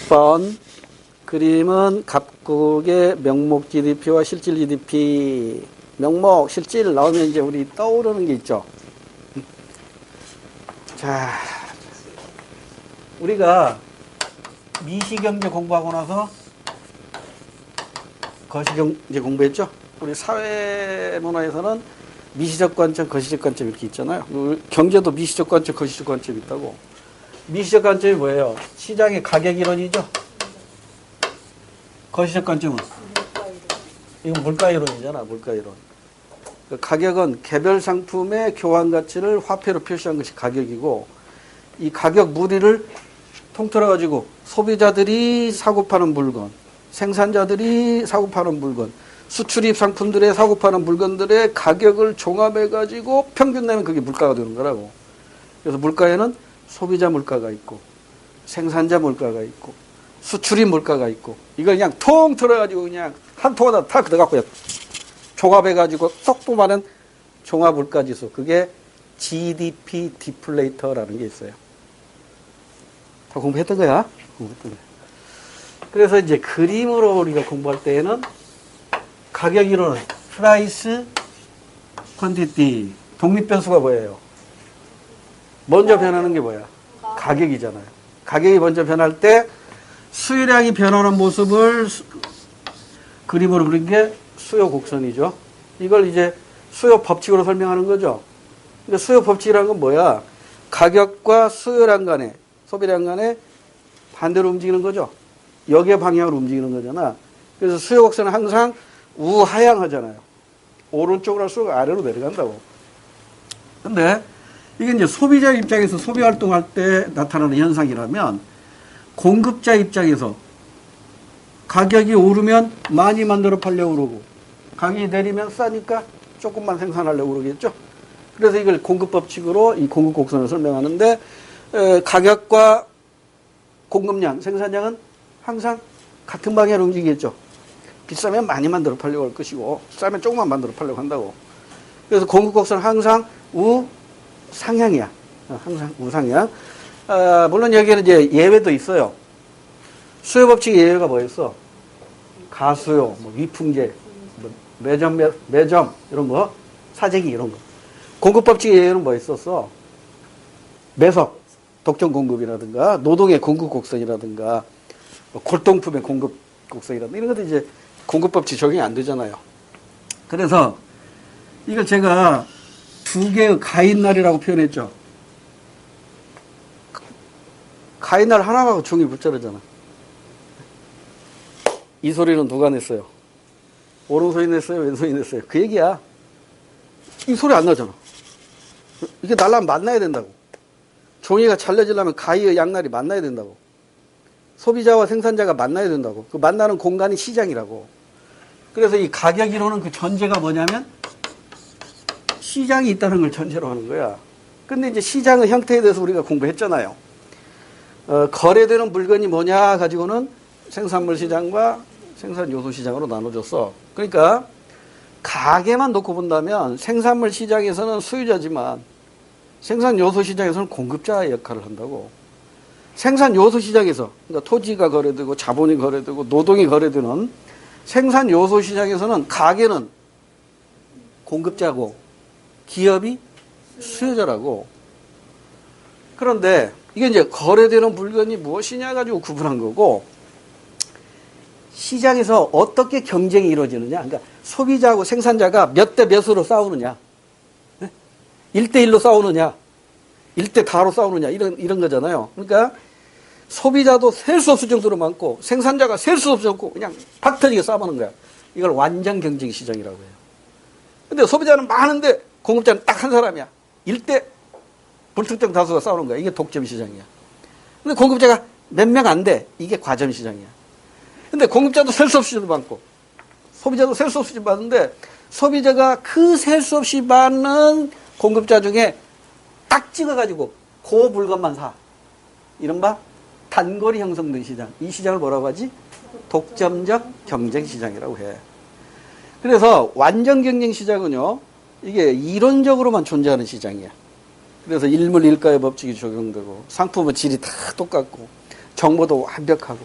6번 그림은 각국의 명목 GDP와 실질 GDP. 명목, 실질 나오면 이제 우리 떠오르는 게 있죠. 자, 우리가 미시경제 공부하고 나서 거시경제 공부했죠. 우리 사회문화에서는 미시적 관점, 거시적 관점 이렇게 있잖아요. 경제도 미시적 관점, 거시적 관점이 있다고. 미시적 관점이 뭐예요? 시장의 가격 이론이죠. 거시적 관점은? 이건 물가 이론이잖아, 물가 이론. 가격은 개별 상품의 교환 가치를 화폐로 표시한 것이 가격이고, 이 가격 무리를 통틀어 가지고 소비자들이 사고 파는 물건, 생산자들이 사고 파는 물건, 수출입 상품들의 사고 파는 물건들의 가격을 종합해 가지고 평균 내면 그게 물가가 되는 거라고. 그래서 물가에는 소비자 물가가 있고, 생산자 물가가 있고, 수출입 물가가 있고, 이걸 그냥 통틀어 가지고 그냥 한 통에다 다 걷어갖고 종합해 가지고 쏙 뽑아낸 종합 물가 지수. 그게 GDP 디플레이터라는 게 있어요. 다 공부했던 거야? 공부했던 거야. 그래서 이제 그림으로 우리가 공부할 때에는 가격 이론은 프라이스 퀀티티. 독립변수가 뭐예요? 먼저 변하는 게 뭐야? 가격이잖아요. 가격이 먼저 변할 때 수요량이 변하는 모습을 그림으로 그린 게 수요 곡선이죠. 이걸 이제 수요 법칙으로 설명하는 거죠. 근데 수요 법칙이라는 건 뭐야? 가격과 수요량 간에, 소비량 간에 반대로 움직이는 거죠. 역의 방향으로 움직이는 거잖아. 그래서 수요 곡선은 항상 우하향하잖아요. 오른쪽으로 할수록 아래로 내려간다고. 근데 이게 이제 소비자 입장에서 소비 활동할 때 나타나는 현상이라면 공급자 입장에서 가격이 오르면 많이 만들어 팔려고 그러고 가격이 내리면 싸니까 조금만 생산하려고 그러겠죠. 그래서 이걸 공급법칙으로 이 공급곡선을 설명하는데 가격과 공급량, 생산량은 항상 같은 방향으로 움직이겠죠. 비싸면 많이 만들어 팔려고 할 것이고 싸면 조금만 만들어 팔려고 한다고. 그래서 공급곡선은 항상 우상향이야. 항상 우상향. 물론 여기에는 이제 예외도 있어요. 수요법칙의 예외가 뭐였어? 가수요, 뭐 위풍제, 뭐 매점 이런 거, 사재기 이런 거. 공급법칙의 예외는 뭐 있었어? 매석, 독점 공급이라든가 노동의 공급 곡선이라든가 골동품의 공급 곡선이라든가 이런 것도 이제 공급법칙 적용이 안 되잖아요. 그래서 이걸 제가 두 개의 가인날이라고 표현했죠. 가인날 하나가 종이 붙자르잖아. 이 소리는 누가 냈어요? 오른손이 냈어요? 왼손이 냈어요? 그 얘기야. 이 소리 안 나잖아. 이게 날라면 만나야 된다고. 종이가 잘려지려면 가위의 양날이 만나야 된다고. 소비자와 생산자가 만나야 된다고. 그 만나는 공간이 시장이라고. 그래서 이 가격 이론은 그 전제가 뭐냐면 시장이 있다는 걸 전제로 하는 거야. 근데 이제 시장의 형태에 대해서 우리가 공부했잖아요. 거래되는 물건이 뭐냐 가지고는 생산물 시장과 생산 요소 시장으로 나눠졌어. 그러니까 가게만 놓고 본다면 생산물 시장에서는 수요자지만 생산 요소 시장에서는 공급자의 역할을 한다고. 생산 요소 시장에서 그러니까 토지가 거래되고 자본이 거래되고 노동이 거래되는 생산 요소 시장에서는 가게는 공급자고 기업이 수요자라고. 그런데 이게 이제 거래되는 물건이 무엇이냐 가지고 구분한 거고, 시장에서 어떻게 경쟁이 이루어지느냐. 그러니까 소비자하고 생산자가 몇 대 몇으로 싸우느냐. 1대1로 싸우느냐. 1대 다로 싸우느냐. 이런 거잖아요. 그러니까 소비자도 셀 수 없을 정도로 많고 생산자가 셀 수 없을 정도로 그냥 팍 터지게 싸우는 거야. 이걸 완전 경쟁 시장이라고 해요. 근데 소비자는 많은데 공급자는 딱 한 사람이야. 1대 불특정 다수가 싸우는 거야. 이게 독점 시장이야. 근데 공급자가 몇 명 안 돼. 이게 과점 시장이야. 근데 공급자도 셀 수 없이 많고 소비자도 셀 수 없이 많은데 소비자가 그 셀 수 없이 많은 공급자 중에 딱 찍어가지고 그 물건만 사. 이른바 단골이 형성된 시장. 이 시장을 뭐라고 하지? 독점적 경쟁 시장이라고 해. 그래서 완전 경쟁 시장은요, 이게 이론적으로만 존재하는 시장이야. 그래서 일물 일가의 법칙이 적용되고 상품의 질이 다 똑같고 정보도 완벽하고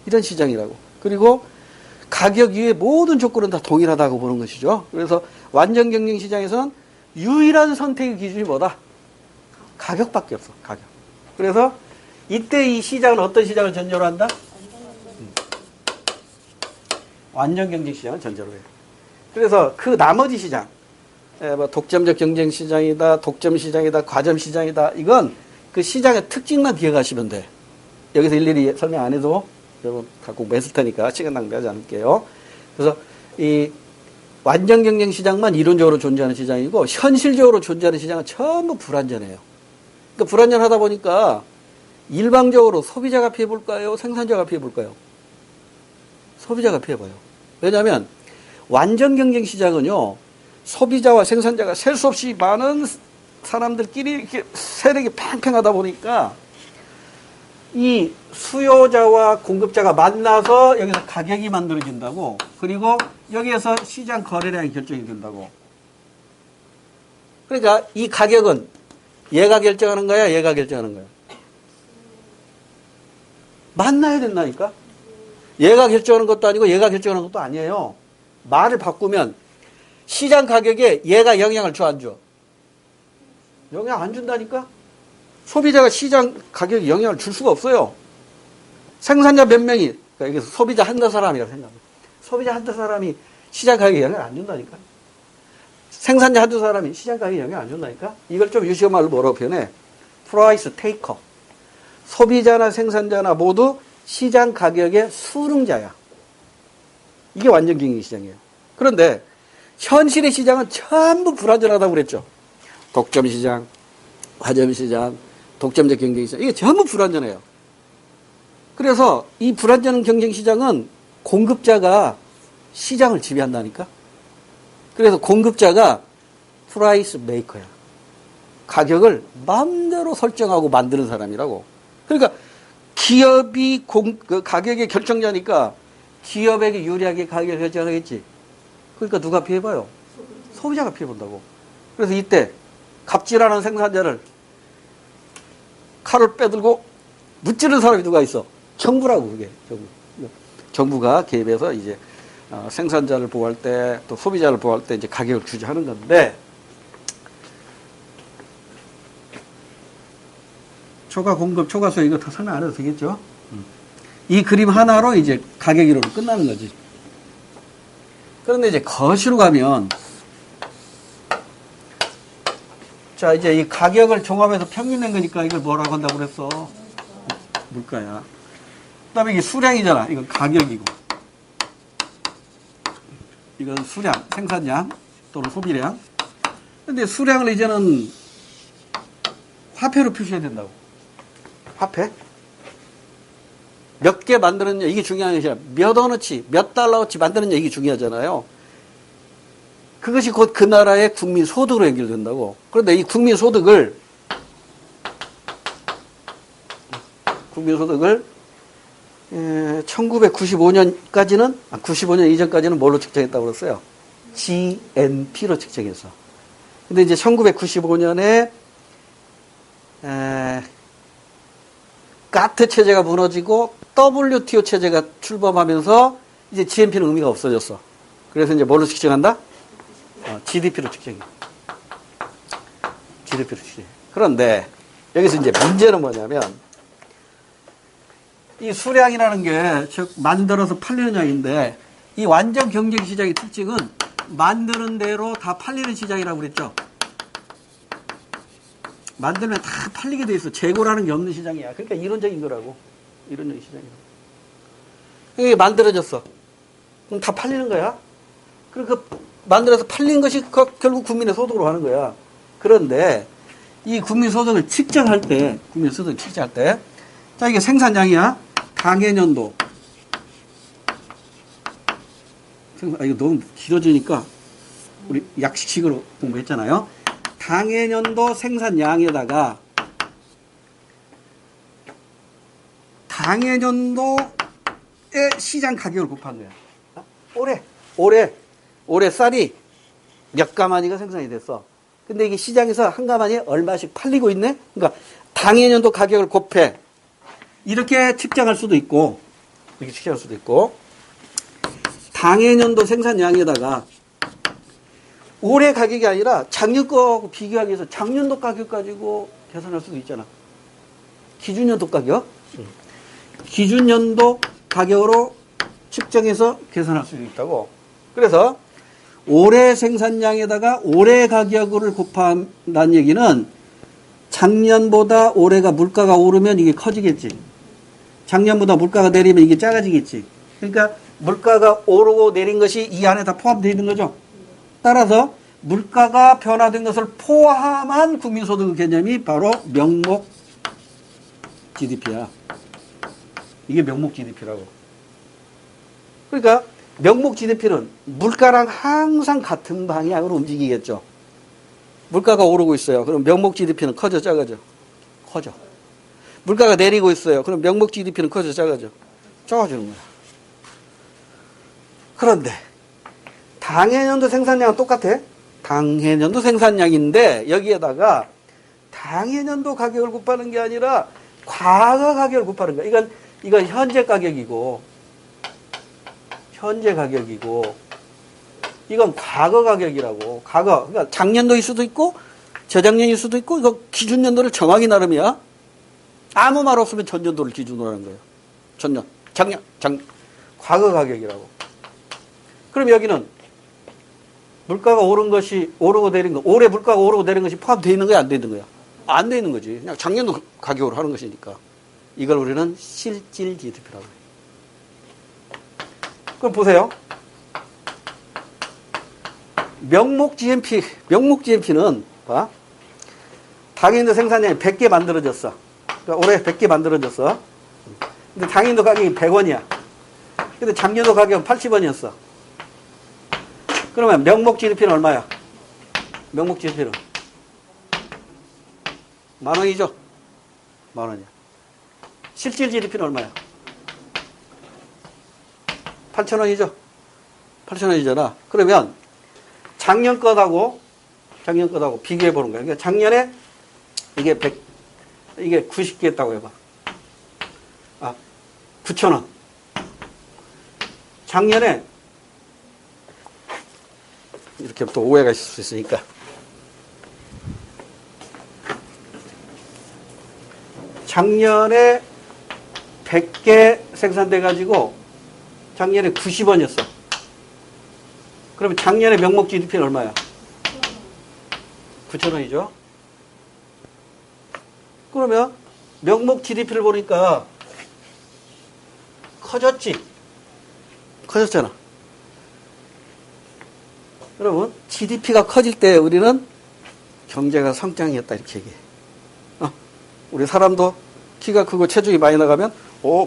이런 시장이라고. 그리고 가격 이외의 모든 조건은 다 동일하다고 보는 것이죠. 그래서 완전 경쟁 시장에서는 유일한 선택의 기준이 뭐다? 가격밖에 없어. 가격. 그래서 이때 이 시장은 어떤 시장을 전제로 한다? 완전 경쟁 시장을 전제로 해요. 그래서 그 나머지 시장, 뭐 독점적 경쟁 시장이다, 독점 시장이다, 과점 시장이다. 이건 그 시장의 특징만 기억하시면 돼. 여기서 일일이 설명 안 해도 여러분 갖고 했을 테니까 시간 낭비하지 않을게요. 그래서 이 완전 경쟁 시장만 이론적으로 존재하는 시장이고 현실적으로 존재하는 시장은 전부 불완전해요. 그러니까 불완전하다 보니까 일방적으로 소비자가 피해볼까요? 생산자가 피해볼까요? 소비자가 피해봐요. 왜냐하면 완전 경쟁 시장은요, 소비자와 생산자가 셀 수 없이 많은 사람들끼리 이렇게 세력이 팽팽하다 보니까 이 수요자와 공급자가 만나서 여기서 가격이 만들어진다고, 그리고 여기에서 시장 거래량이 결정이 된다고. 그러니까 이 가격은 얘가 결정하는 거야, 얘가 결정하는 거야? 만나야 된다니까? 얘가 결정하는 것도 아니고 얘가 결정하는 것도 아니에요. 말을 바꾸면 시장 가격에 얘가 영향을 줘, 안 줘? 영향 안 준다니까? 소비자가 시장 가격에 영향을 줄 수가 없어요. 생산자 몇 명이, 그러니까 여기서 소비자 한두 사람이라고 생각해요. 소비자 한두 사람이 시장 가격에 영향을 안 준다니까? 생산자 한두 사람이 시장 가격에 영향을 안 준다니까? 이걸 좀 유식어 말로 뭐라고 표현해? 프라이스 테이커. 소비자나 생산자나 모두 시장 가격의 수능자야. 이게 완전 경쟁 시장이에요. 그런데 현실의 시장은 전부 불완전하다고 그랬죠. 독점 시장, 과점 시장, 독점적 경쟁 시장, 이게 전부 불완전해요. 그래서 이 불완전 경쟁 시장은 공급자가 시장을 지배한다니까. 그래서 공급자가 프라이스 메이커야. 가격을 마음대로 설정하고 만드는 사람이라고. 그러니까 기업이 그 가격의 결정자니까 기업에게 유리하게 가격을 결정하겠지. 그러니까 누가 피해봐요? 소비자가 피해본다고. 그래서 이때 갑질하는 생산자를 칼을 빼들고 무찌르는 사람이 누가 있어? 정부라고, 그게. 정부가 개입해서 이제 생산자를 보호할 때, 또 소비자를 보호할 때 이제 가격을 규제하는 건데, 초과 공급, 초과 수요, 이거 다 설명 안 해도 되겠죠? 이 그림 하나로 이제 가격 이론은 끝나는 거지. 그런데 이제 거시로 가면, 자, 이제 이 가격을 종합해서 평균낸 거니까 이걸 뭐라고 한다고 그랬어? 물가야. 그 다음에 이게 수량이잖아. 이건 가격이고. 이건 수량, 생산량 또는 소비량. 근데 수량을 이제는 화폐로 표시해야 된다고. 화폐? 몇 개 만들었냐, 이게 중요한 것이 아니라 몇 원어치, 몇 달러어치 만드느냐, 이게 중요하잖아요. 그것이 곧 그 나라의 국민 소득으로 연결된다고. 그런데 이 국민 소득을 1995년까지는, 95년 이전까지는 뭘로 측정했다고 그랬어요? GNP로 측정했어. 근데 이제 1995년에 가트 체제가 무너지고 WTO 체제가 출범하면서 이제 GNP는 의미가 없어졌어. 그래서 이제 뭘로 측정한다? GDP로 측정해. GDP로 측정해. 그런데 여기서 이제 문제는 뭐냐면 이 수량이라는 게 즉 만들어서 팔리는 양인데 이 완전 경쟁 시장의 특징은 만드는 대로 다 팔리는 시장이라고 그랬죠. 만들면 다 팔리게 돼 있어. 재고라는 게 없는 시장이야. 그러니까 이론적인 거라고. 이론적인 시장이라고. 이게 만들어졌어. 그럼 다 팔리는 거야. 그리고 그 만들어서 팔린 것이 결국 국민의 소득으로 하는 거야. 그런데 이 국민 소득을 측정할 때, 국민 소득을 측정할 때, 자, 이게 생산량이야. 당해년도. 이거 너무 길어지니까 우리 약식식으로 공부했잖아요. 당해년도 생산량에다가 당해년도의 시장 가격을 곱한 거야. 올해 쌀이 몇 가마니가 생산이 됐어. 근데 이게 시장에서 한 가마니에 얼마씩 팔리고 있네? 그러니까 당해년도 가격을 곱해. 이렇게 측정할 수도 있고, 이렇게 측정할 수도 있고, 당해년도 생산량에다가 올해 가격이 아니라 작년 거하고 비교하기 위해서 작년도 가격 가지고 계산할 수도 있잖아. 기준연도 가격. 기준연도 가격으로 측정해서 계산할 수 있다고. 그래서 올해 생산량에다가 올해 가격을 곱한다는 얘기는 작년보다 올해가 물가가 오르면 이게 커지겠지. 작년보다 물가가 내리면 이게 작아지겠지. 그러니까 물가가 오르고 내린 것이 이 안에 다 포함되어 있는 거죠. 따라서 물가가 변화된 것을 포함한 국민소득 개념이 바로 명목 GDP야. 이게 명목 GDP라고. 그러니까 명목 GDP는 물가랑 항상 같은 방향으로 움직이겠죠. 물가가 오르고 있어요. 그럼 명목 GDP는 커져, 작아져? 커져. 물가가 내리고 있어요. 그럼 명목 GDP는 커져, 작아져? 작아지는 거야. 그런데 당해년도 생산량은 똑같아. 당해년도 생산량인데 여기에다가 당해년도 가격을 곱하는 게 아니라 과거 가격을 곱하는 거야. 이건 현재 가격이고, 현재 가격이고, 이건 과거 가격이라고. 과거. 그러니까 작년도일 수도 있고, 저작년일 수도 있고, 이거 기준연도를 정확히 나름이야. 아무 말 없으면 전년도를 기준으로 하는 거예요. 전년, 작년. 과거 가격이라고. 그럼 여기는 물가가 오른 것이, 오르고 내린 거, 올해 물가가 오르고 내린 것이 포함되어 있는 거야, 안 되어 있는 거야? 안 되어 있는 거지. 그냥 작년도 가격으로 하는 것이니까. 이걸 우리는 실질 GDP라고 해요. 그럼 보세요. 명목 GMP는, 봐. 당인도 생산량이 100개 만들어졌어. 그러니까 올해 100개 만들어졌어. 근데 당인도 가격이 100원이야. 근데 작년도 가격은 80원이었어. 그러면 명목 GDP는 얼마야? 명목 GDP는? 10,000원이죠? 10,000원이야. 실질 GDP는 얼마야? 8,000원이죠? 8,000원이잖아. 그러면 작년 것하고 비교해 보는 거야. 그러니까 작년에 이게 90개 했다고 해봐. 9,000원. 작년에 이렇게 또 오해가 있을 수 있으니까. 작년에 100개 생산돼 가지고 작년에 90원이었어. 그러면 작년에 명목 GDP는 얼마야? 9,000원이죠. 그러면 명목 GDP를 보니까 커졌지? 커졌잖아. 여러분, GDP가 커질 때 우리는 경제가 성장했다 이렇게 얘기해. 우리 사람도 키가 크고 체중이 많이 나가면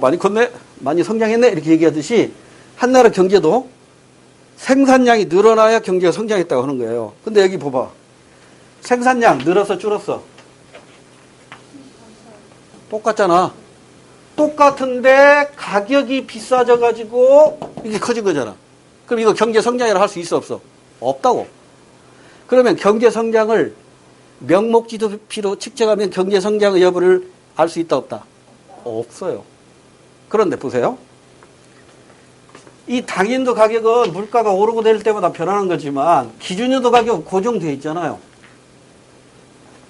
많이 컸네, 많이 성장했네 이렇게 얘기하듯이 한 나라 경제도 생산량이 늘어나야 경제가 성장했다고 하는 거예요. 근데 여기 봐봐. 생산량 늘었어, 줄었어? 똑같잖아. 똑같은데 가격이 비싸져 가지고 이게 커진 거잖아. 그럼 이거 경제 성장이라 할 수 있어, 없어? 없다고. 그러면 경제 성장을 명목 GDP로 측정하면 경제 성장의 여부를 알 수 있다, 없다? 없어요. 그런데 보세요. 이 당인도 가격은 물가가 오르고 내릴 때마다 변하는 거지만 기준연도 가격은 고정되어 있잖아요.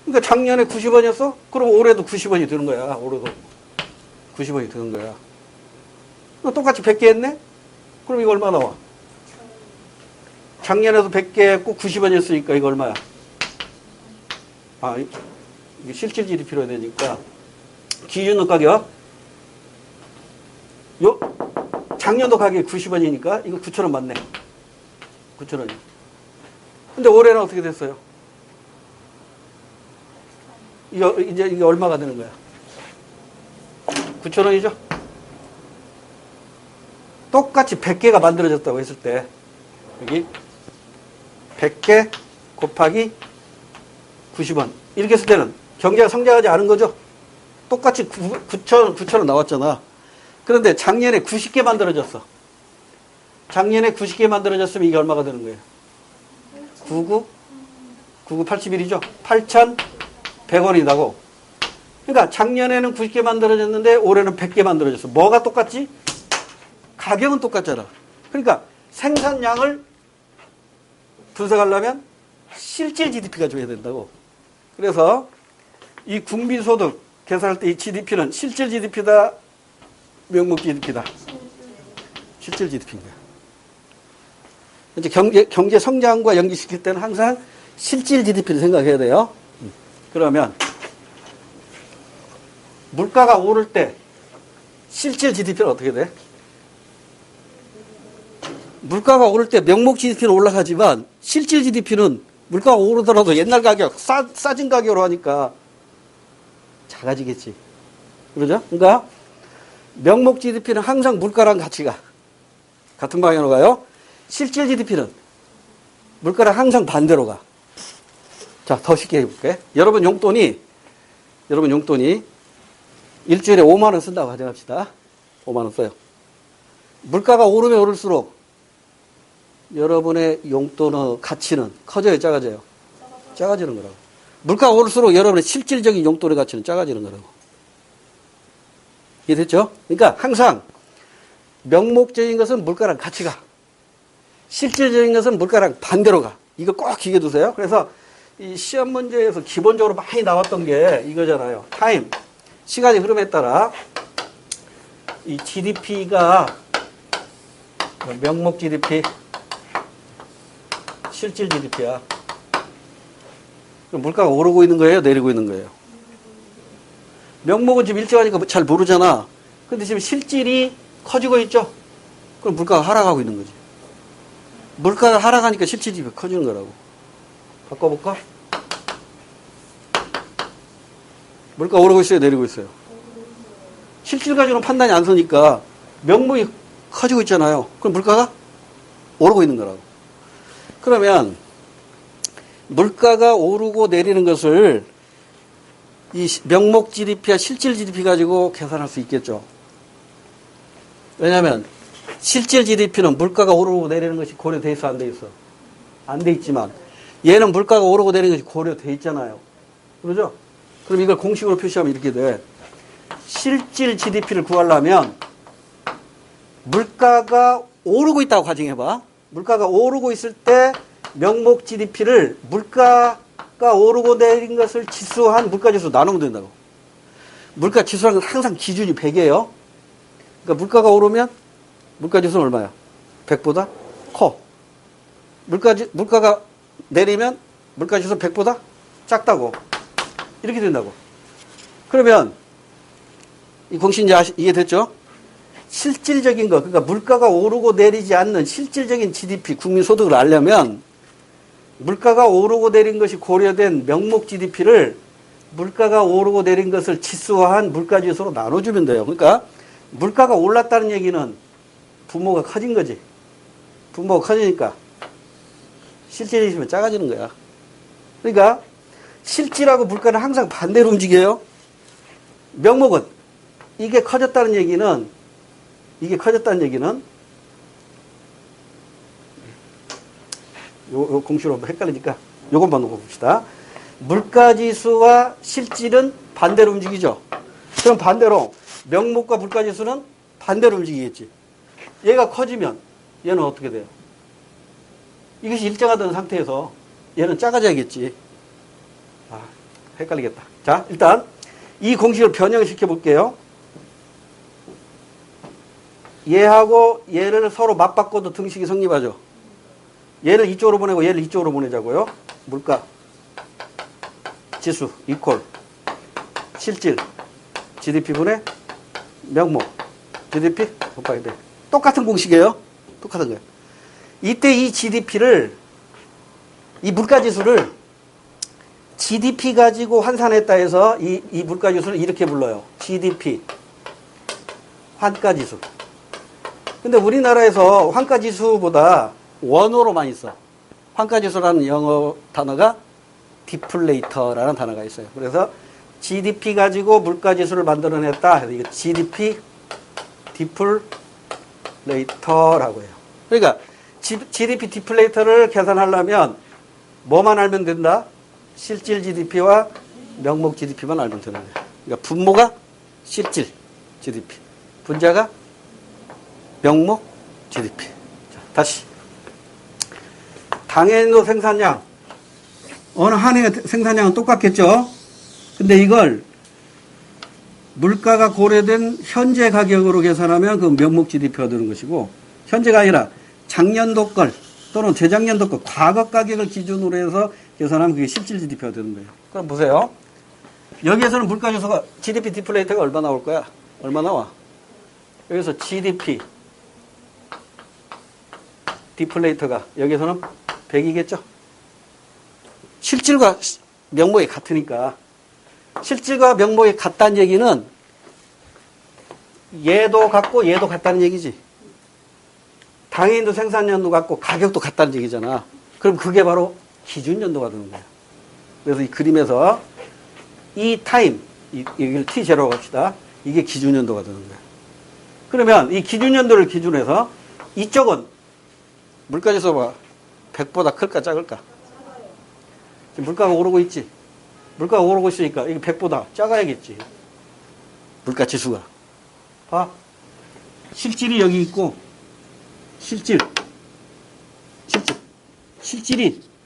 그러니까 작년에 90원이었어? 그럼 올해도 90원이 되는 거야. 올해도 90원이 되는 거야. 똑같이 100개 했네? 그럼 이거 얼마 나와? 작년에도 100개 했고 90원이었으니까 이거 얼마야? 이게 실질 GDP로 해야 되니까 기준연도 가격 작년도 가격이 90원이니까 이거 9,000원 맞네. 9,000원이. 근데 올해는 어떻게 됐어요? 이게 얼마가 되는 거야? 9,000원이죠? 똑같이 100개가 만들어졌다고 했을 때 여기 100개 곱하기 90원 이렇게 했을 때는 경제가 성장하지 않은 거죠? 똑같이 9,000원 나왔잖아. 그런데 작년에 90개 만들어졌어. 작년에 90개 만들어졌으면 이게 얼마가 되는 거예요? 99 81이죠? 8,100원이 나고 그러니까 작년에는 90개 만들어졌는데 올해는 100개 만들어졌어. 뭐가 똑같지? 가격은 똑같잖아. 그러니까 생산량을 분석하려면 실질 GDP가 줘야 된다고. 그래서 이 국민소득 계산할 때 이 GDP는 실질 GDP다, 명목 GDP다. 실질 GDP인 거야. 이제 경제 성장과 연기시킬 때는 항상 실질 GDP를 생각해야 돼요. 그러면 물가가 오를 때 실질 GDP는 어떻게 돼? 물가가 오를 때 명목 GDP는 올라가지만 실질 GDP는 물가가 오르더라도 옛날 가격, 싸진 가격으로 하니까 작아지겠지. 그러죠? 그러니까 명목 GDP는 항상 물가랑 같이 가. 같은 방향으로 가요. 실질 GDP는 물가랑 항상 반대로 가. 자, 더 쉽게 해볼게. 여러분 용돈이 일주일에 5만 원 쓴다고 가정합시다. 5만 원 써요. 물가가 오르면 오를수록 여러분의 용돈의 가치는 커져요, 작아져요? 작아지는 거라고. 물가가 오를수록 여러분의 실질적인 용돈의 가치는 작아지는 거라고. 이해됐죠? 그러니까 항상 명목적인 것은 물가랑 같이 가. 실질적인 것은 물가랑 반대로 가. 이거 꼭 기억해 두세요. 그래서 이 시험 문제에서 기본적으로 많이 나왔던 게 이거잖아요. 타임. 시간의 흐름에 따라 이 GDP가 명목 GDP, 실질 GDP야. 물가가 오르고 있는 거예요? 내리고 있는 거예요? 명목은 지금 일정하니까 잘 모르잖아. 근데 지금 실질이 커지고 있죠? 그럼 물가가 하락하고 있는 거지. 물가가 하락하니까 실질 GDP가 커지는 거라고. 바꿔볼까? 물가 오르고 있어요? 내리고 있어요? 실질 가지고는 판단이 안 서니까 명목이 커지고 있잖아요. 그럼 물가가 오르고 있는 거라고. 그러면 물가가 오르고 내리는 것을 이 명목 GDP와 실질 GDP 가지고 계산할 수 있겠죠. 왜냐하면 실질 GDP는 물가가 오르고 내리는 것이 고려돼 있어, 안 돼 있어? 안 돼 있지만 얘는 물가가 오르고 내리는 것이 고려돼 있잖아요. 그러죠? 그럼 이걸 공식으로 표시하면 이렇게 돼. 실질 GDP를 구하려면 물가가 오르고 있다고 가정해봐. 물가가 오르고 있을 때 명목 GDP를 물가가 오르고 내린 것을 지수한 물가지수 나누면 된다고. 물가지수라는 건 항상 기준이 100이에요. 그러니까 물가가 오르면 물가지수는 얼마야? 100보다 커. 물가가 내리면 물가지수 100보다 작다고. 이렇게 된다고. 그러면 이 공식 이제 이해됐죠? 실질적인 거, 그러니까 물가가 오르고 내리지 않는 실질적인 GDP, 국민소득을 알려면 물가가 오르고 내린 것이 고려된 명목 GDP를 물가가 오르고 내린 것을 지수화한 물가지수로 나눠주면 돼요. 그러니까 물가가 올랐다는 얘기는 분모가 커진 거지. 분모가 커지니까 실질이 있으면 작아지는 거야. 그러니까 실질하고 물가는 항상 반대로 움직여요. 명목은 이게 커졌다는 얘기는 요 공식으로 헷갈리니까 요것만 놓고 봅시다. 물가지수와 실질은 반대로 움직이죠. 그럼 반대로 명목과 물가지수는 반대로 움직이겠지. 얘가 커지면 얘는 어떻게 돼요? 이것이 일정하던 상태에서 얘는 작아져야겠지. 아, 헷갈리겠다. 자, 일단 이 공식을 변형을 시켜볼게요. 얘하고 얘를 서로 맞바꿔도 등식이 성립하죠. 얘를 이쪽으로 보내고 얘를 이쪽으로 보내자고요. 물가 지수 이퀄 실질 GDP분의 명목 GDP 곱하기 100. 똑같은 공식이에요. 똑같은 거예요. 이때 이 GDP를 이 물가지수를 GDP 가지고 환산했다 해서 이 물가지수를 이렇게 불러요. GDP 환가지수. 근데 우리나라에서 환가지수보다 원어로 많이 써. 환가지수라는 영어 단어가 디플레이터라는 단어가 있어요. 그래서 GDP 가지고 물가지수를 만들어냈다. 이거 GDP 디플레이터라고 해요. 그러니까 GDP 디플레이터를 계산하려면 뭐만 알면 된다? 실질 GDP와 명목 GDP만 알면 되는 거예요. 그러니까 분모가 실질 GDP, 분자가 명목 GDP. 자, 다시. 당해도 생산량. 어느 한 해의 생산량은 똑같겠죠? 근데 이걸 물가가 고려된 현재 가격으로 계산하면 그 명목 GDP가 되는 것이고, 현재가 아니라 작년도 걸 또는 재작년도 걸 과거 가격을 기준으로 해서 계산하면 그게 실질 GDP가 되는 거예요. 그럼 보세요. 여기에서는 물가 지수가 GDP 디플레이터가 얼마 나올 거야? 얼마 나와? 여기서 GDP 디플레이터가 여기에서는 100이겠죠? 실질과 명목이 같으니까. 실질과 명목이 같다는 얘기는 얘도 같고 얘도 같다는 얘기지. 당해인도 생산연도 같고 가격도 같다는 얘기잖아. 그럼 그게 바로 기준연도가 되는 거야. 그래서 이 그림에서 이 타임, 여기를 T0라고 합시다. 이게 기준연도가 되는 거야. 그러면 이 기준연도를 기준으로 해서 이쪽은 물가지수 봐. 100보다 클까 작을까? 지금 물가가 오르고 있지. 물가가 오르고 있으니까 이게 100보다 작아야겠지. 물가 지수가. 봐. 실질이 여기 있고 실질이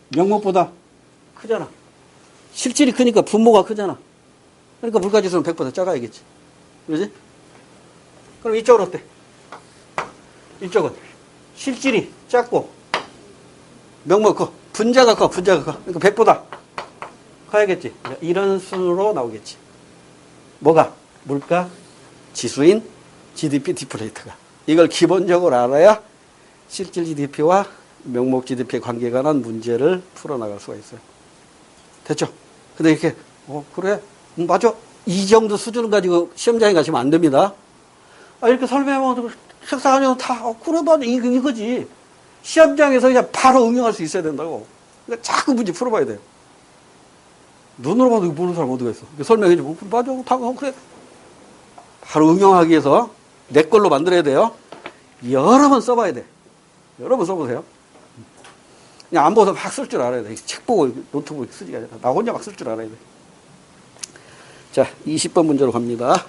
명목보다 크잖아. 실질이 크니까 분모가 크잖아. 그러니까 물가 지수는 100보다 작아야겠지. 그러지? 그럼 이쪽은 어때? 이쪽은 실질이 작고 명목 커. 분자가 커. 그러니까 100보다 커야겠지. 이런 순으로 나오겠지. 뭐가? 물가 지수인 GDP 디플레이터가. 이걸 기본적으로 알아야 실질 GDP와 명목 GDP의 관계에 관한 문제를 풀어나갈 수가 있어요. 됐죠? 근데 이렇게, 그래? 맞아. 이 정도 수준을 가지고 시험장에 가시면 안 됩니다. 이렇게 설명하면 식사하면 다, 그래, 맞아. 이거지. 시험장에서 그냥 바로 응용할 수 있어야 된다고. 그러니까 자꾸 문제 풀어봐야 돼요. 눈으로 봐도 모르는 사람 어디가 있어. 설명해주고, 맞아. 그래. 바로 응용하기 위해서 내 걸로 만들어야 돼요. 여러 번 써봐야 돼. 여러 번 써보세요. 그냥 안 보고서 막 쓸 줄 알아야 돼. 책 보고 노트북 쓰지가 아니라 나 혼자 막 쓸 줄 알아야 돼. 자, 20번 문제로 갑니다.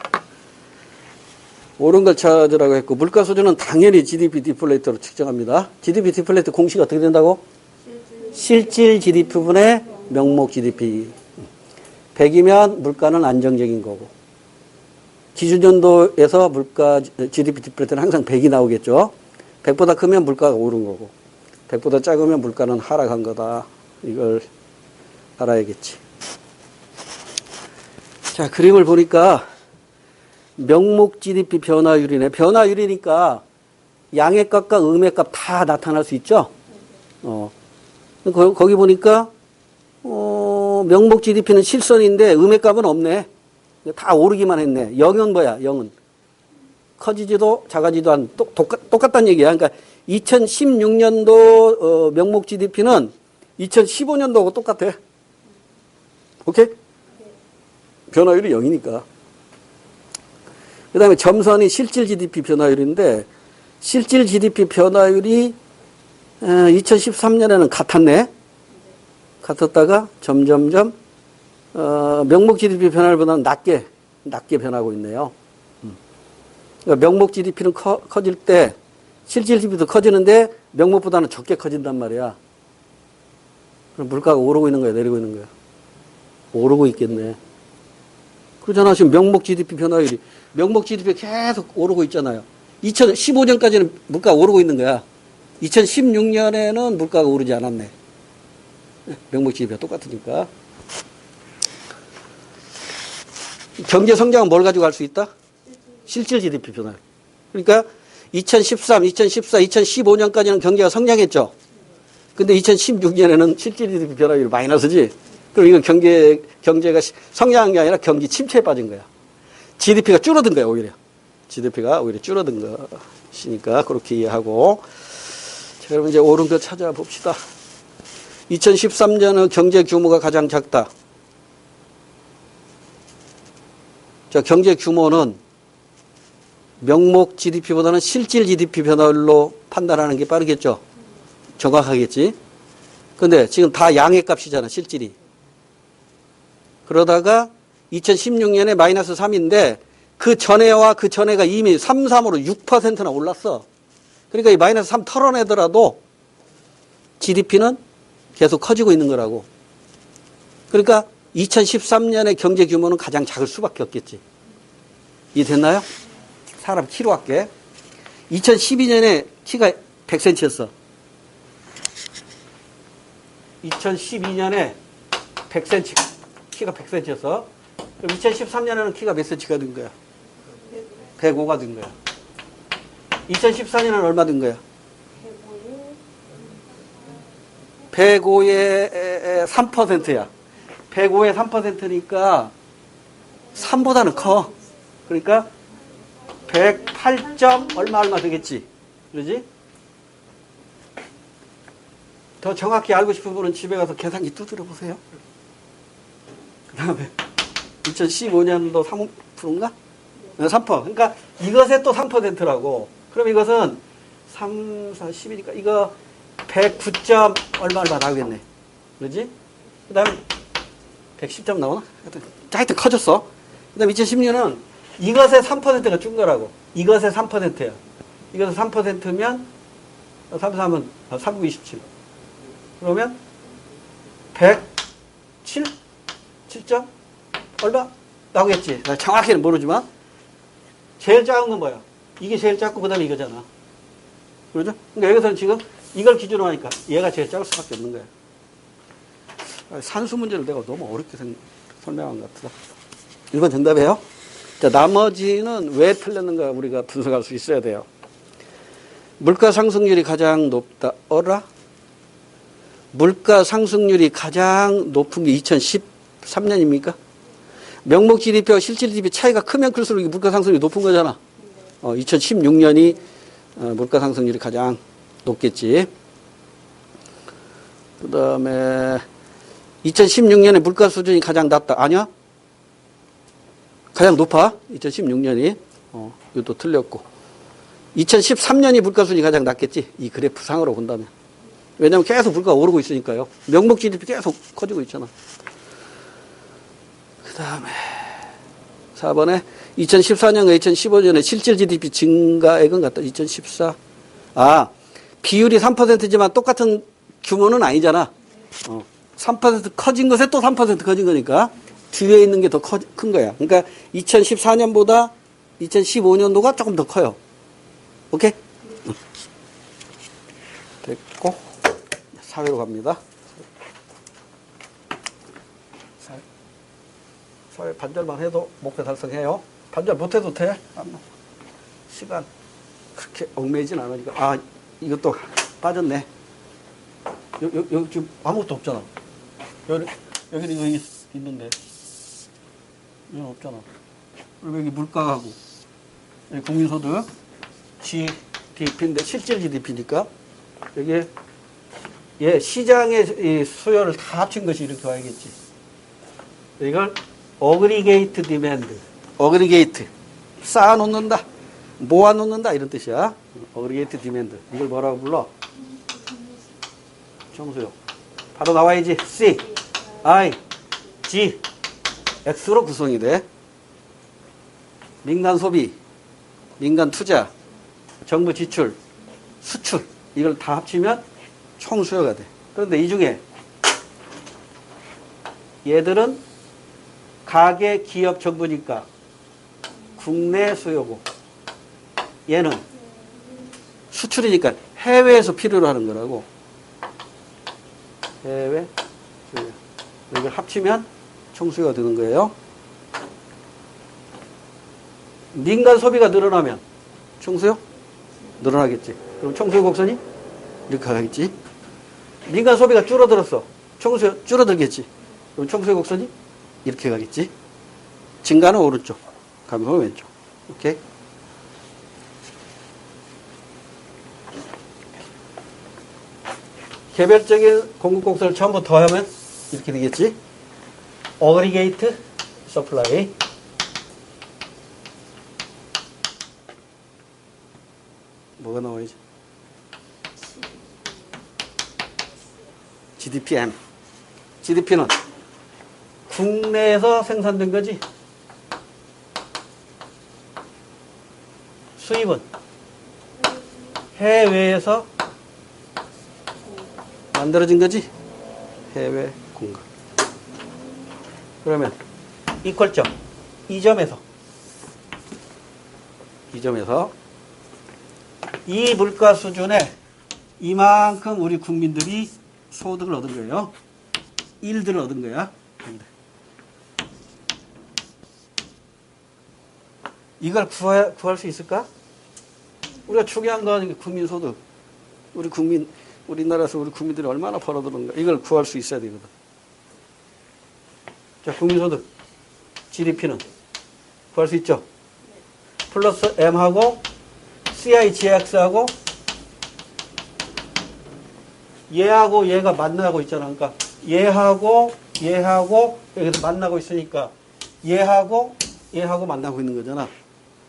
옳은 걸 찾으라고 했고, 물가 수준은 당연히 GDP 디플레이터로 측정합니다. GDP 디플레이터 공식이 어떻게 된다고? 실질 GDP분의 명목 GDP. 100이면 물가는 안정적인 거고, 기준연도에서 물가 GDP 디플레이터는 항상 100이 나오겠죠. 100보다 크면 물가가 오른 거고, 100보다 작으면 물가는 하락한 거다. 이걸 알아야겠지. 자, 그림을 보니까 명목 GDP 변화율이네. 변화율이니까 양의 값과 음의 값 다 나타날 수 있죠. 거기 보니까 명목 GDP는 실선인데 음의 값은 없네. 다 오르기만 했네. 0은 뭐야? 0은 커지지도 작아지도 않은 똑같다는 얘기야. 그러니까 2016년도 명목 GDP는 2015년도하고 똑같아. 오케이? 변화율이 0이니까. 그 다음에 점선이 실질 GDP 변화율인데, 실질 GDP 변화율이 2013년에는 같았네. 같았다가 점점점 명목 GDP 변화율보다는 낮게 변하고 있네요. 그러니까 명목 GDP는 커질 때 실질 GDP도 커지는데 명목보다는 적게 커진단 말이야. 그럼 물가가 오르고 있는 거야, 내리고 있는 거야? 오르고 있겠네. 그러잖아. 지금 명목 GDP 변화율이. 명목 GDP 계속 오르고 있잖아요. 2015년까지는 물가가 오르고 있는 거야. 2016년에는 물가가 오르지 않았네. 명목 GDP가 똑같으니까. 경제 성장은 뭘 가지고 할 수 있다? 실질 GDP 변화율. 그러니까 2013, 2014, 2015년까지는 경제가 성장했죠. 근데 2016년에는 실질 GDP 변화율이 마이너스지. 그럼 이건 경제가 성장한 게 아니라 경기 침체에 빠진 거야. GDP가 줄어든 거야, 오히려. GDP가 오히려 줄어든 것이니까 그렇게 이해하고. 자, 여러분 이제 옳은 거 찾아봅시다. 2013년은 경제 규모가 가장 작다. 자, 경제 규모는 명목 GDP보다는 실질 GDP 변화율로 판단하는 게 빠르겠죠. 정확하겠지. 근데 지금 다 양의 값이잖아, 실질이. 그러다가 2016년에 마이너스 3인데 그 전에와 그 전에가 이미 3, 3으로 6%나 올랐어. 그러니까 이 마이너스 3 털어내더라도 GDP는 계속 커지고 있는 거라고. 그러니까 2013년의 경제 규모는 가장 작을 수밖에 없겠지. 이해됐나요? 사람 키로 할게. 2012년에 키가 100cm였어. 2012년에 100cm, 키가 100cm였어. 그럼 2013년에는 키가 몇 cm가 된 거야? 105가 된 거야. 2014년에는 얼마 된 거야? 105의 3%야. 105의 3%니까 3보다는 커. 그러니까 108점 얼마 되겠지. 그러지? 더 정확히 알고 싶은 분은 집에 가서 계산기 두드려 보세요. 그 다음에 2015년도 3%인가? 3%. 그러니까 이것에 또 3%라고. 그럼 이것은 3, 4, 10이니까 이거 109점 얼마 나오겠네. 그러지? 그 다음에 110점 나오나? 하여튼 커졌어. 그 다음에 2016년은 이것의 3%가 준 거라고. 이것의 3%야. 이것의 3%면 3, 3은 3927. 그러면 107? 7점? 얼마? 나오겠지. 정확히는 모르지만 제일 작은 건 뭐야? 이게 제일 작고 그 다음에 이거잖아. 그러죠? 그러니까 여기서는 지금 이걸 기준으로 하니까 얘가 제일 작을 수밖에 없는 거야. 산수 문제를 내가 너무 어렵게 설명한 것 같다. 1번 정답이에요. 자, 나머지는 왜 틀렸는가 우리가 분석할 수 있어야 돼요. 물가 상승률이 가장 높다. 어라? 물가 상승률이 가장 높은 게 2013년입니까? 명목 GDP와 실질 GDP 차이가 크면 클수록 물가 상승률이 높은 거잖아. 2016년이 물가 상승률이 가장 높겠지. 그 다음에 2016년에 물가 수준이 가장 낮다. 아니야? 가장 높아. 2016년이. 이것도 틀렸고. 2013년이 물가 수준이 가장 낮겠지. 이 그래프 상으로 본다면. 왜냐하면 계속 물가가 오르고 있으니까요. 명목 GDP 계속 커지고 있잖아. 그 다음에 4번에 2014년과 2015년에 실질 GDP 증가액은 같다. 2014. 비율이 3%지만 똑같은 규모는 아니잖아. 3% 커진 것에 또 3% 커진 거니까 뒤에 있는 게 더 큰 거야. 그러니까 2014년보다 2015년도가 조금 더 커요. 오케이? 됐고 사회로 갑니다. 사회 반절만 해도 목표 달성해요. 반절 못해도 돼. 시간 그렇게 얽매이진 않으니까. 이것도 빠졌네. 여기 지금 아무것도 없잖아. 여기는 이거 있는데 이건 없잖아. 그리고 여기 물가하고 여기 국민소득 GDP인데 실질 GDP니까 여기에 시장의 이 수요를 다 합친 것이 이렇게 와야겠지. 이걸 어그리게이트 디맨드, 어그리게이트 쌓아놓는다, 모아놓는다 이런 뜻이야. 어그리게이트 디맨드. 이걸 뭐라고 불러? 정수요. 바로 나와야지. C, I, G, X로 구성이 돼. 민간 소비, 민간 투자, 정부 지출, 수출 이걸 다 합치면 총 수요가 돼. 그런데 이 중에 얘들은 가계, 기업, 정부니까 국내 수요고 얘는 수출이니까 해외에서 필요로 하는 거라고. 해외 수요. 이걸 합치면 총수요가 되는 거예요. 민간 소비가 늘어나면 총수요? 늘어나겠지. 그럼 총수요 곡선이 이렇게 가겠지. 민간 소비가 줄어들었어. 총수요 줄어들겠지. 그럼 총수요 곡선이 이렇게 가겠지. 증가는 오른쪽, 감소는 왼쪽. 오케이? 개별적인 공급 곡선을 전부 더하면 이렇게 되겠지. 어그리게이트 서플라이. 뭐가 나와야지? GDPM. GDP는 국내에서 생산된 거지. 수입은 해외에서 만들어진 거지. 해외 공급. 그러면 이퀄점 이 점에서 이 물가 수준에 이만큼 우리 국민들이 소득을 얻은 거예요. 일들을 얻은 거야. 이걸 구할 수 있을까? 우리가 중요한 건 국민소득. 우리나라에서 우리 국민들이 얼마나 벌어들었는가. 이걸 구할 수 있어야 되거든. 자, 국민소득. GDP는 구할 수 있죠? 플러스 M하고 CIGX하고 얘하고 얘가 만나고 있잖아. 그러니까 얘하고 여기서 만나고 있으니까 얘하고 만나고 있는 거잖아.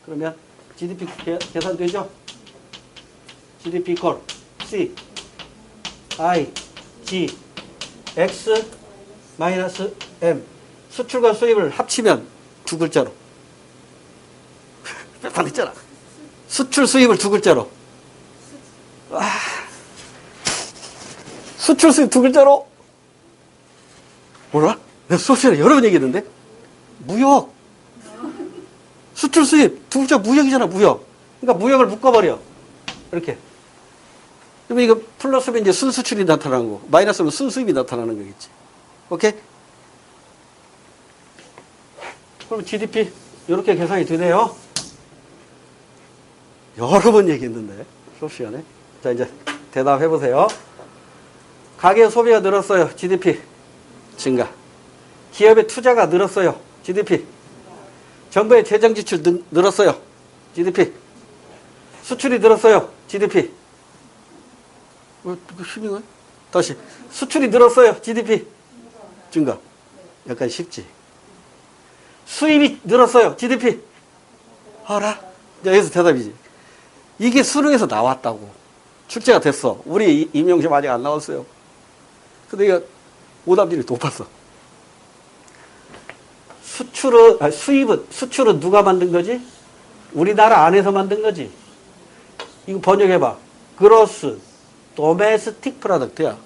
그러면 GDP 계산되죠? GDP equal C I G X 마이너스 M. 수출과 수입을 합치면 두 글자로. 몇번 했잖아. 수출 수입을 두 글자로. 수출 수입 두 글자로. 몰라? 내가 수업 시간에 여러 번 얘기했는데. 무역. 수출 수입 두 글자 무역이잖아. 무역. 그러니까 무역을 묶어버려. 이렇게. 그러면 이거 플러스면 이제 순수출이 나타나는 거고, 마이너스면 순수입이 나타나는 거겠지. 오케이? 그럼 GDP 이렇게 계산이 되네요. 여러 번 얘기했는데 수업 시간에. 자, 이제 대답해 보세요. 가계 소비가 늘었어요. GDP 증가. 기업의 투자가 늘었어요. GDP. 정부의 재정 지출 늘었어요. GDP. 수출이 늘었어요. GDP. 왜 힘이 가? 다시. 수출이 늘었어요. GDP. 증가. 약간 쉽지. 수입이 늘었어요. GDP. 알아? 여기서 대답이지. 이게 수능에서 나왔다고. 출제가 됐어. 우리 임용시험 아직 안 나왔어요. 근데 이거 오답률이 높았어. 수출은 누가 만든 거지? 우리나라 안에서 만든 거지. 이거 번역해봐. 그로스 도메스틱 프로덕트야.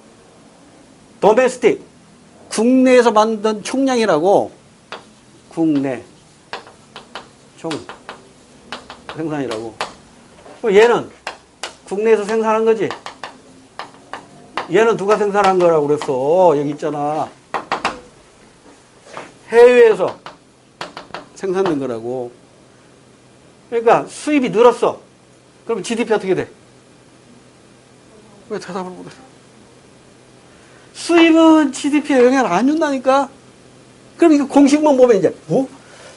도메스틱. 국내에서 만든 총량이라고. 국내 총 생산이라고. 얘는 국내에서 생산한 거지. 얘는 누가 생산한 거라고 그랬어. 여기 있잖아. 해외에서 생산된 거라고. 그러니까 수입이 늘었어. 그럼 GDP 어떻게 돼? 왜 대답을 못해? 수입은 GDP에 영향을 안 준다니까? 그럼 이거 공식만 보면 이제,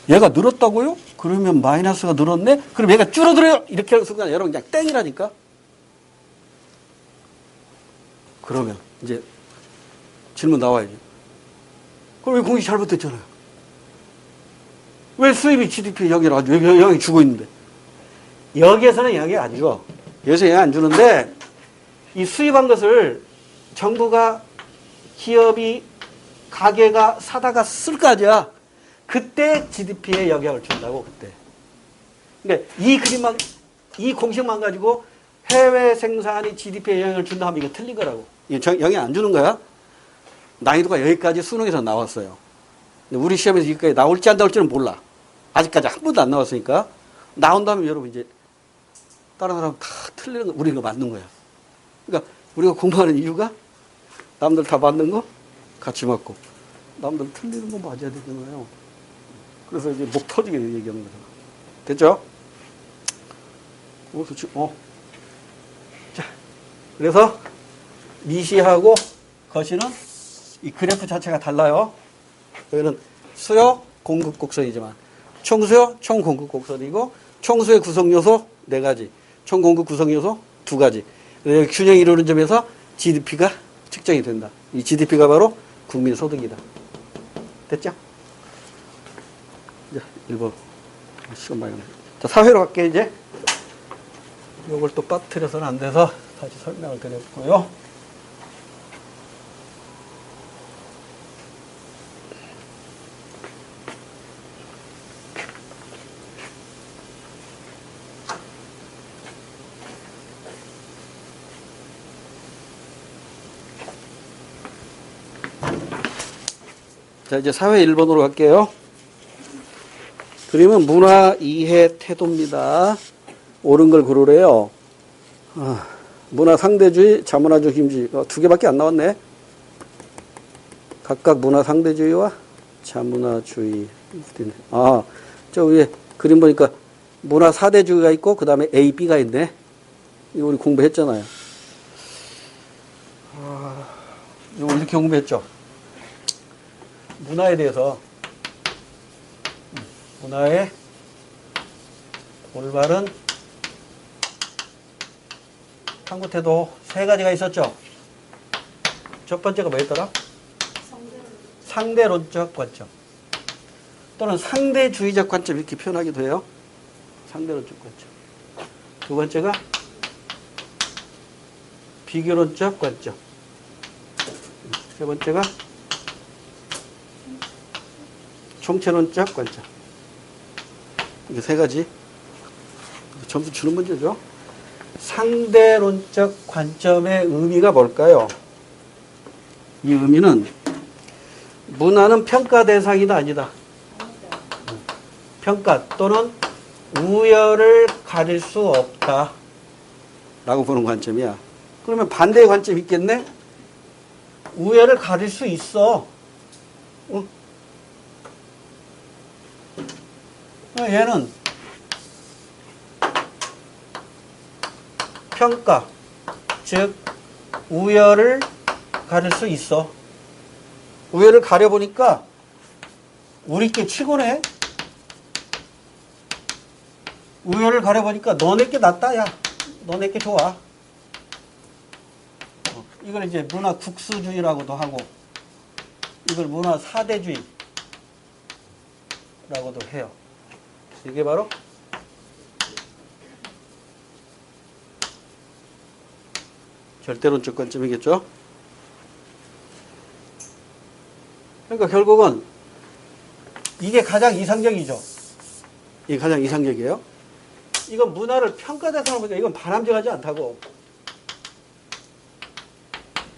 얘가 늘었다고요? 그러면 마이너스가 늘었네? 그럼 얘가 줄어들어요? 이렇게 하는 순간 여러분 그냥 땡이라니까? 그러면 이제 질문 나와야지. 그럼 왜 공식 잘못됐잖아요? 왜 수입이 GDP에 영향을 안 줘? 왜 영향을 주고 있는데? 여기에서는 영향을 안 줘. 여기서 영향 안 주는데, 이 수입한 것을 정부가, 기업이, 가게가 사다가 쓸 거 아니야. 그때 GDP에 영향을 준다고, 그때. 그러니까 이 공식만 가지고 해외 생산이 GDP에 영향을 준다 하면 이거 틀린 거라고. 이거 영향 안 주는 거야. 난이도가 여기까지 수능에서 나왔어요. 근데 우리 시험에서 여기까지 나올지 안 나올지는 몰라. 아직까지 한 번도 안 나왔으니까. 나온다면 여러분 이제 다른 사람 다 틀리는 거, 우리가 맞는 거야. 그러니까 우리가 공부하는 이유가 남들 다 맞는 거 같이 맞고, 남들 틀리는 거 맞아야 되는 거예요. 그래서 이제 목 터지게 얘기하는 거잖아. 됐죠? 자, 그래서 미시하고 거시는 이 그래프 자체가 달라요. 여기는 수요, 공급 곡선이지만 총수요, 총공급 곡선이고, 총수의 구성 요소 4가지, 총공급 구성 요소 2가지. 균형이 이루는 점에서 GDP가 측정이 된다. 이 GDP가 바로 국민소득이다. 됐죠? 자, 1번. 시간 많이 가네. 자, 사회로 갈게, 이제. 이걸 또 빠뜨려서는 안 돼서 다시 설명을 드렸고요. 자, 이제 사회 1번으로 갈게요. 그림은 문화 이해 태도입니다. 옳은 걸 고르래요. 문화 상대주의, 자문화적 힘주의. 두 개밖에 안 나왔네. 각각 문화 상대주의와 자문화주의. 저 위에 그림 보니까 문화 사대주의가 있고 그 다음에 A, B가 있네. 이거 우리 공부했잖아요. 이거 이렇게 공부했죠. 문화에 대해서 문화의 올바른 탐구 태도 세 가지가 있었죠. 첫 번째가 뭐였더라? 상대론적 관점 또는 상대주의적 관점 이렇게 표현하기도 해요. 상대론적 관점. 두 번째가 비교론적 관점. 세 번째가 총체론적 관점. 이게 세 가지. 점수 주는 문제죠. 상대론적 관점의 의미가 뭘까요? 이 의미는 문화는 평가 대상이다 아니다. 평가 또는 우열을 가릴 수 없다 라고 보는 관점이야. 그러면 반대의 관점이 있겠네? 우열을 가릴 수 있어. 얘는 평가, 즉 우열을 가릴 수 있어. 우열을 가려보니까 우리께 치고네. 우열을 가려보니까 너네께 낫다. 야, 너네께 좋아. 이걸 이제 문화 국수주의라고도 하고 이걸 문화 사대주의라고도 해요. 이게 바로 절대론적 관점이겠죠. 그러니까 결국은 이게 가장 이상적이죠. 이게 가장 이상적이에요. 이건 문화를 평가 대상으로 보니까 이건 바람직하지 않다고.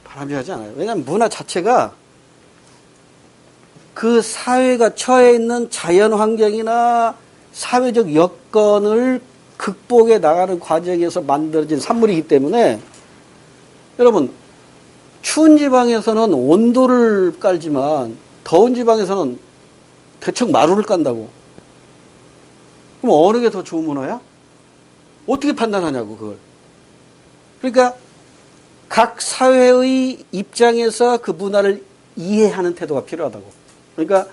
바람직하지 않아요. 왜냐하면 문화 자체가 그 사회가 처해 있는 자연 환경이나 사회적 여건을 극복해 나가는 과정에서 만들어진 산물이기 때문에 여러분 추운 지방에서는 온도를 깔지만 더운 지방에서는 대충 마루를 깐다고. 그럼 어느 게 더 좋은 문화야? 어떻게 판단하냐고 그걸. 그러니까 각 사회의 입장에서 그 문화를 이해하는 태도가 필요하다고. 그러니까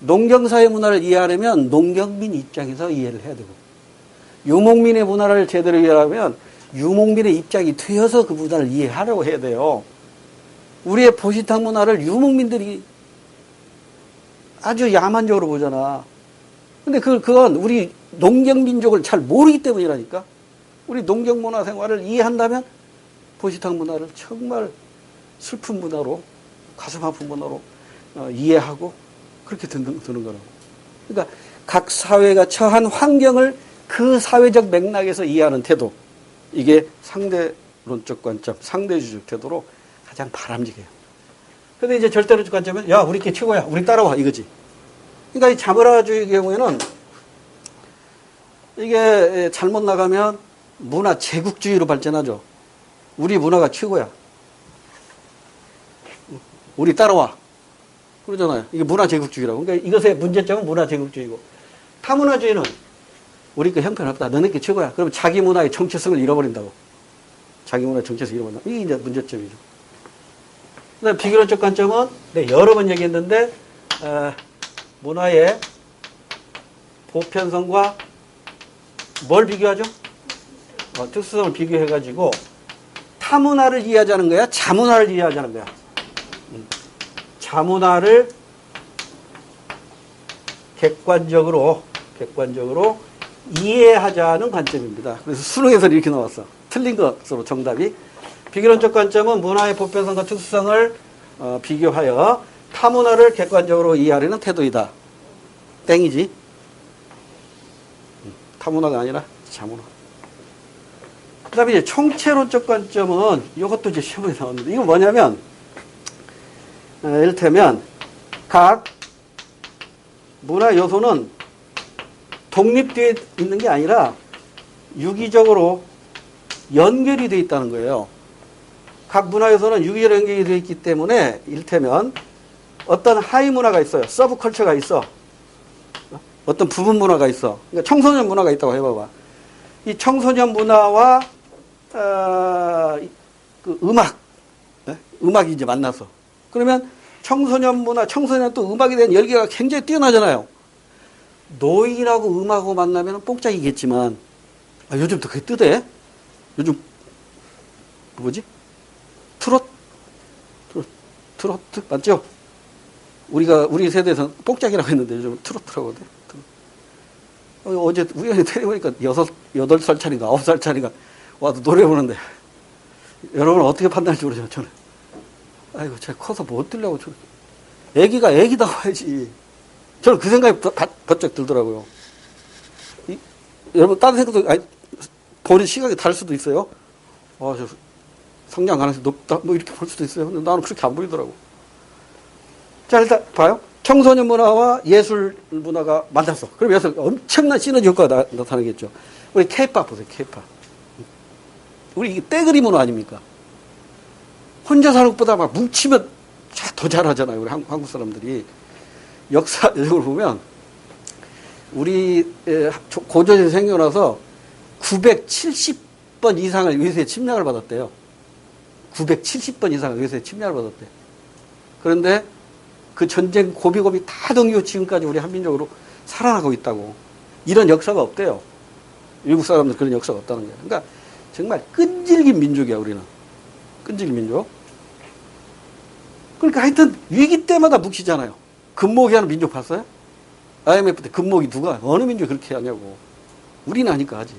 농경사회 문화를 이해하려면 농경민 입장에서 이해를 해야 되고 유목민의 문화를 제대로 이해하려면 유목민의 입장이 되어서 그 문화를 이해하려고 해야 돼요. 우리의 보시탕 문화를 유목민들이 아주 야만적으로 보잖아. 근데 그건 우리 농경민족을 잘 모르기 때문이라니까. 우리 농경문화 생활을 이해한다면 보시탕 문화를 정말 슬픈 문화로, 가슴 아픈 문화로 이해하고 그렇게 드는 거라고. 그러니까 각 사회가 처한 환경을 그 사회적 맥락에서 이해하는 태도. 이게 상대론적 관점, 상대주의적 태도로 가장 바람직해요. 근데 이제 절대론적 관점은 야, 우리께 최고야. 우리 따라와. 이거지. 그러니까 이 자문화주의 경우에는 이게 잘못 나가면 문화 제국주의로 발전하죠. 우리 문화가 최고야. 우리 따라와. 그러잖아요. 이게 문화 제국주의라고. 그러니까 이것의 문제점은 문화 제국주의고. 타문화주의는 우리 거 형편없다. 너네께 최고야. 그러면 자기 문화의 정체성을 잃어버린다고. 자기 문화의 정체성을 잃어버린다. 이게 이제 문제점이죠. 그다음 비교론적 관점은 여러 번 얘기했는데 문화의 보편성과 뭘 비교하죠? 특수성을 비교해가지고 타문화를 이해하자는 거야? 자문화를 이해하자는 거야? 자문화를 객관적으로 이해하자는 관점입니다. 그래서 수능에서는 이렇게 나왔어. 틀린 것으로 정답이. 비교론적 관점은 문화의 보편성과 특수성을 비교하여 타문화를 객관적으로 이해하려는 태도이다. 땡이지. 타문화가 아니라 자문화. 그 다음에 이제 총체론적 관점은 이것도 이제 시험에 나왔는데 이거 뭐냐면 이를테면 각 문화 요소는 독립되어 있는 게 아니라 유기적으로 연결이 되어 있다는 거예요. 각 문화 요소는 유기적으로 연결이 되어 있기 때문에 이를테면 어떤 하위 문화가 있어요. 서브컬처가 있어. 어떤 부분 문화가 있어. 그러니까 청소년 문화가 있다고 해봐봐. 이 청소년 문화와 그 음악이 이제 만나서 그러면 청소년 문화, 청소년 또 음악에 대한 열기가 굉장히 뛰어나잖아요. 노인하고 음악하고 만나면 뽕짝이겠지만 요즘 또 그게 뜨대. 요즘 뭐지? 트로트 맞죠? 우리 세대에서는 뽕짝이라고 했는데 요즘 트로트라고 돼. 어제 우연히 tele보니까 8살짜리가 9살짜리가 와서 노래 부르는데 여러분 어떻게 판단할지 모르지만 저는 아이고 제가 커서 뭐 어쩌려고 애기가 애기다고 해야지. 저는 그 생각이 번쩍 들더라고요. 여러분 다른 생각도 보는 시각이 다를 수도 있어요. 저 성장 가능성이 높다 뭐 이렇게 볼 수도 있어요. 근데 나는 그렇게 안 보이더라고. 자 일단 봐요. 청소년 문화와 예술 문화가 만났어. 그럼 여기서 엄청난 시너지 효과가 나타나겠죠. 우리 케이팝 보세요. 케이팝. 우리 이게 떼그리 문화 아닙니까? 혼자 사는 것보다 막 뭉치면 더 잘하잖아요. 우리 한국 사람들이. 역사적으로 보면 우리 고조선이 생겨나서 970번 이상을 외세의 침략을 받았대요. 970번 이상을 외세의 침략을 받았대요. 그런데 그 전쟁 고비고비 다 넘기고 지금까지 우리 한민족으로 살아나고 있다고. 이런 역사가 없대요. 외국 사람들 그런 역사가 없다는 거예요. 그러니까 정말 끈질긴 민족이야, 우리는. 끈질긴 민족. 그러니까 하여튼 위기 때마다 묵히잖아요. 금모기 하는 민족 봤어요? IMF 때 금모기 누가, 어느 민족이 그렇게 하냐고. 우리는 하니까 하지.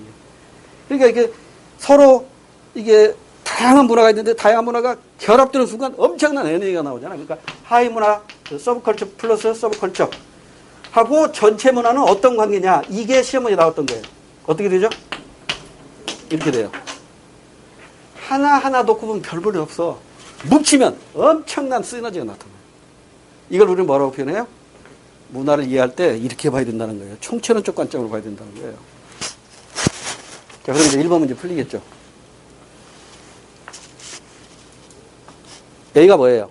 그러니까 이게 서로 이게 다양한 문화가 있는데 다양한 문화가 결합되는 순간 엄청난 에너지가 나오잖아요. 그러니까 하위 문화, 서브컬처 플러스 서브컬처 하고 전체 문화는 어떤 관계냐. 이게 시험문제 나왔던 거예요. 어떻게 되죠? 이렇게 돼요. 하나하나 놓고 보면 별 볼이 없어. 뭉치면 엄청난 시너지가 나타나요. 이걸 우리는 뭐라고 표현해요? 문화를 이해할 때 이렇게 봐야 된다는 거예요. 총체론적 관점으로 봐야 된다는 거예요. 자, 그럼 이제 1번 문제 풀리겠죠? A가 뭐예요?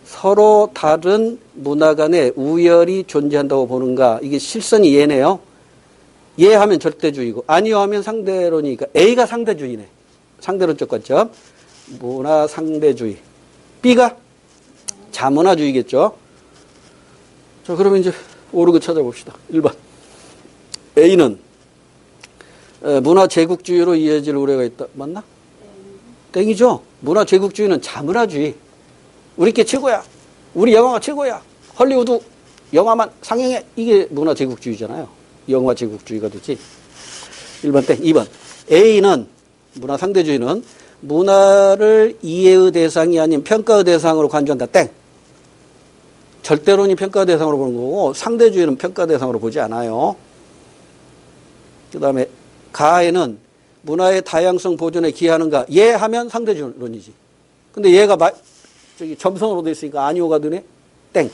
서로 다른 문화 간에 우열이 존재한다고 보는가? 이게 실선이 얘네요. 예 하면 절대주의고 아니요 하면 상대론이니까 A가 상대주의네. 상대론적 관점. 문화 상대주의. B가 자문화주의겠죠. 자, 그러면 이제 옳은 거 찾아봅시다. 1번. A는 문화 제국주의로 이어질 우려가 있다. 맞나? 땡이죠. 문화 제국주의는 자문화주의. 우리 게 최고야. 우리 영화가 최고야. 헐리우드 영화만 상영해. 이게 문화 제국주의잖아요. 영화 제국주의가 되지. 1번 땡. 2번. A는 문화 상대주의는 문화를 이해의 대상이 아닌 평가의 대상으로 간주한다. 땡. 절대론이 평가 대상으로 보는 거고 상대주의는 평가 대상으로 보지 않아요. 그 다음에 가에는 문화의 다양성 보존에 기여하는가? 예 하면 상대주의론이지. 근데 얘가 점성으로 되어 있으니까 아니오가 되네. 땡.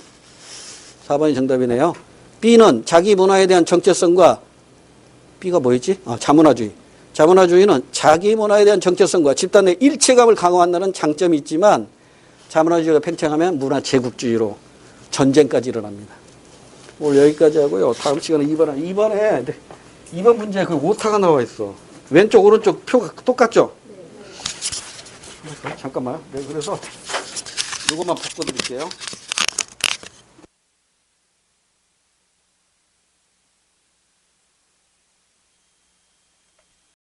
4번이 정답이네요. B는 자기 문화에 대한 정체성과 B가 뭐였지? 자문화주의. 자문화주의는 자기 문화에 대한 정체성과 집단 내 일체감을 강화한다는 장점이 있지만 자문화주의가 팽창하면 문화 제국주의로 전쟁까지 일어납니다. 오늘 여기까지 하고요. 다음 시간에 2번에 2번 문제에 그 오타가 나와 있어. 왼쪽 오른쪽 표가 똑같죠? 네. 잠깐만요. 네, 그래서 이것만 바꿔드릴게요.